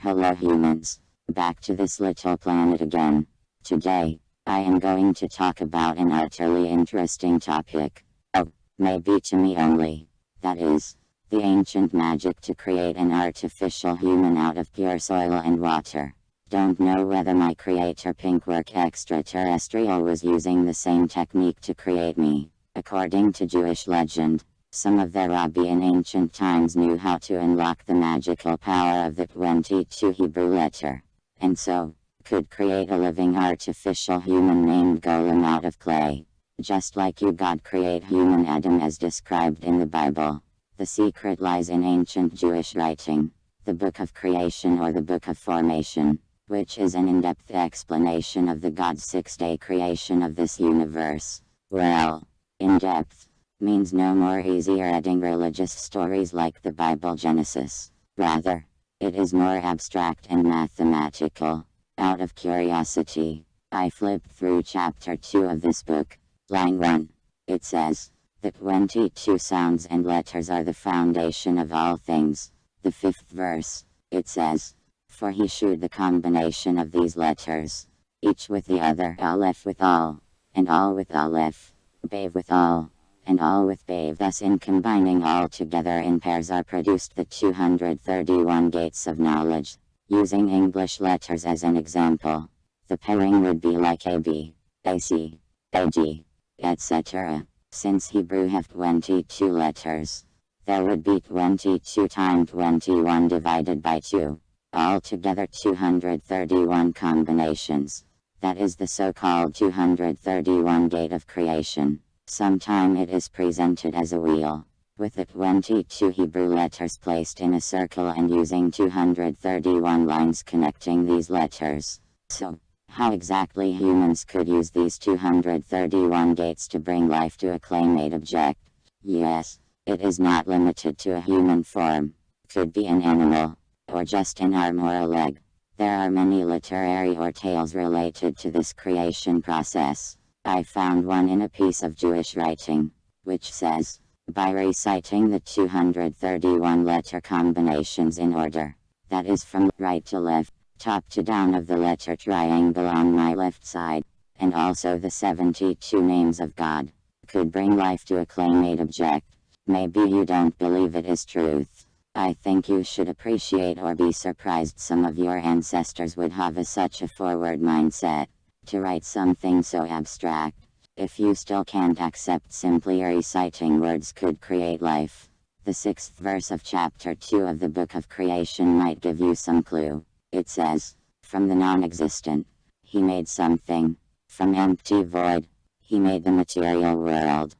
Hello humans, back to this little planet again. Today, I am going to talk about an utterly interesting topic. Oh, maybe to me only. That is, the ancient magic to create an artificial human out of pure soil and water. Don't know whether my creator pinkwork Extraterrestrial was using the same technique to create me. According to Jewish legend, some of the Rabbi in ancient times knew how to unlock the magical power of the 22 Hebrew letter, and so, could create a living artificial human named Golem out of clay. Just like you God create human Adam as described in the Bible. The secret lies in ancient Jewish writing, the Book of Creation or the Book of Formation, which is an in-depth explanation of the God's six-day creation of this universe. Well, in-depth means no more easy or adding religious stories like the Bible Genesis. Rather, it is more abstract and mathematical. Out of curiosity, I flipped through chapter 2 of this book. Line 1. It says, the 22 sounds and letters are the foundation of all things. The 5th verse, it says, for he shewed the combination of these letters, each with the other, Aleph with all, and all with Aleph, Bav with all, and all with Bav. Thus in combining all together in pairs are produced the 231 gates of knowledge. Using English letters as an example, the pairing would be like AB, AC, AG, etc. Since Hebrew have 22 letters, there would be 22 times 21 divided by 2, altogether 231 combinations. That is the so-called 231 gate of creation. Sometime it is presented as a wheel, with the 22 Hebrew letters placed in a circle and using 231 lines connecting these letters. So, how exactly humans could use these 231 gates to bring life to a clay-made object? Yes, it is not limited to a human form. Could be an animal, or just an arm or a leg. There are many literary or tales related to this creation process. I found one in a piece of Jewish writing, which says, by reciting the 231 letter combinations in order, that is from right to left, top to down of the letter triangle on my left side, and also the 72 names of God, could bring life to a clay-made object. Maybe you don't believe it is truth. I think you should appreciate or be surprised some of your ancestors would have such a forward mindset, to write something so abstract. If you still can't accept simply reciting words could create life, the 6th verse of chapter 2 of the Book of Creation might give you some clue. It says, from the non-existent, he made something. From empty void, he made the material world.